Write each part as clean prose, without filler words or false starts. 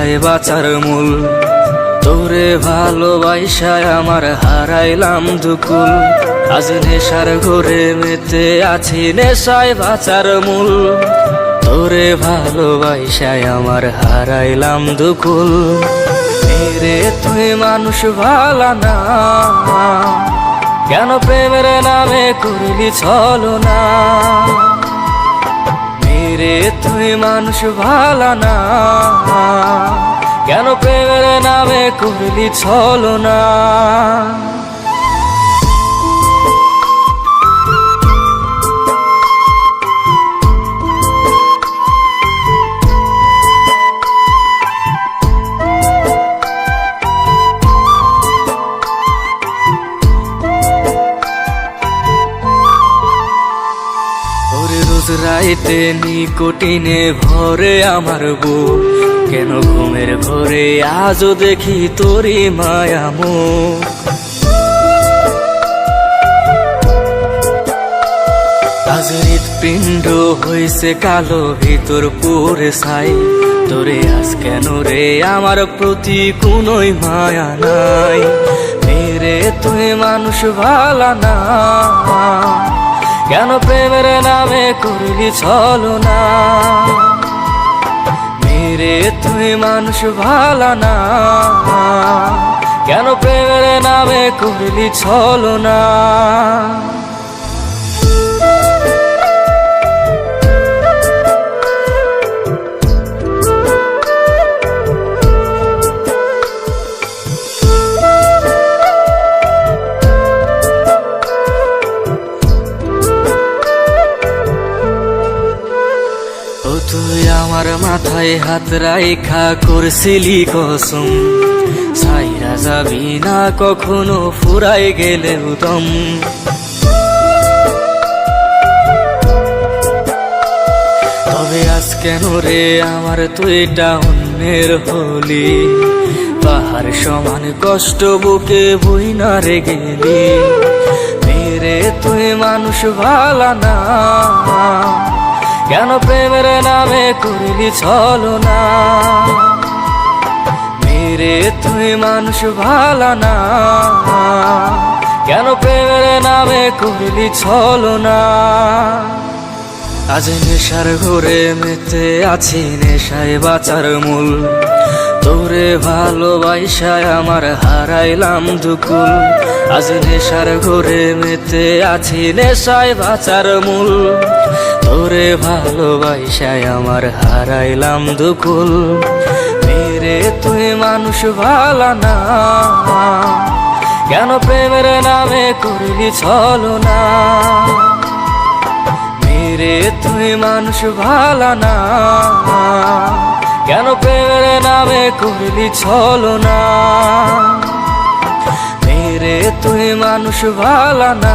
নেশায় বাঁচার মূল। তোরে ভালোবাসায় আমার হারাইলাম দুকুল। আজ নেশার ঘরে মেতে আছি নেশায় বাঁচার মূল। তোরে ভালোবাসায় আমার হারাইলাম দুকুল। মেরে তুই মানুষ ভালা না, কেন প্রেমের নামে করলি ছলনা। মেরে তুই মানুষ ভালা না, কেন প্রেমের নামে করলি ছলনা। রোজ রাইতে নিকোটিনে ভরে আমার বুক, কেন ঘুমের ঘরে আজও দেখি তোরই মায়ামুখ। আজ হৃৎপিণ্ড হইছে কালো ভিতর পুরে ছাই। তোরে আজ কেন রে আমার প্রতি কোনোই মায়া নাই। মেরে তুই মানুষ ভালা না, কেন প্রেমের নামে করলি ছলনা। মেরে তুই মানুষ ভালা না, কেন প্রেমের নামে করলি ছলনা। তুই আমার মাথায় হাত রাইখা করছিলি কসম, ছাইরা যাবি না কখনো ফুরাই গেলে উদম। তবে আজ কেন রে আমার তুইটা অন্যের হলি। পাহাড় সমান কষ্ট বুকে বই না রে গেলি। মেরে তুই মানুষ ভালা না, কেন প্রেমের নামে করলি ছলনা। মেরে তুই মানুষ ভালা না, কেন প্রেমের নামে করলি ছলনা। আজ নেশার ঘরে মেতে আছি নেশায় বাঁচার মূল। তোরে ভালোবাসায় আমার হারাইলাম দুকুল। আজ নেশার ঘরে মেতে আছি নেশায় বাঁচার মূল। তোরে ভালোবাসায় আমার হারাইলাম দুকুল। মেরে তুই মানুষ ভালা না, কেন প্রেমের নামে করলি ছলনা। মেরে তুই মানুষ ভালা না, কেন প্রেমের নামে করলি ছলনা। মেরে তুই মানুষ ভালা না,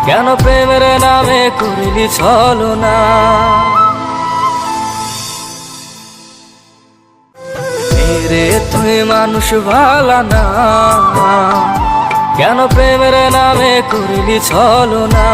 কেন প্রেমের নামে করলি ছলনা। মেরে তুই মানুষ ভালা না, কেন প্রেমের নামে করলি ছলনা।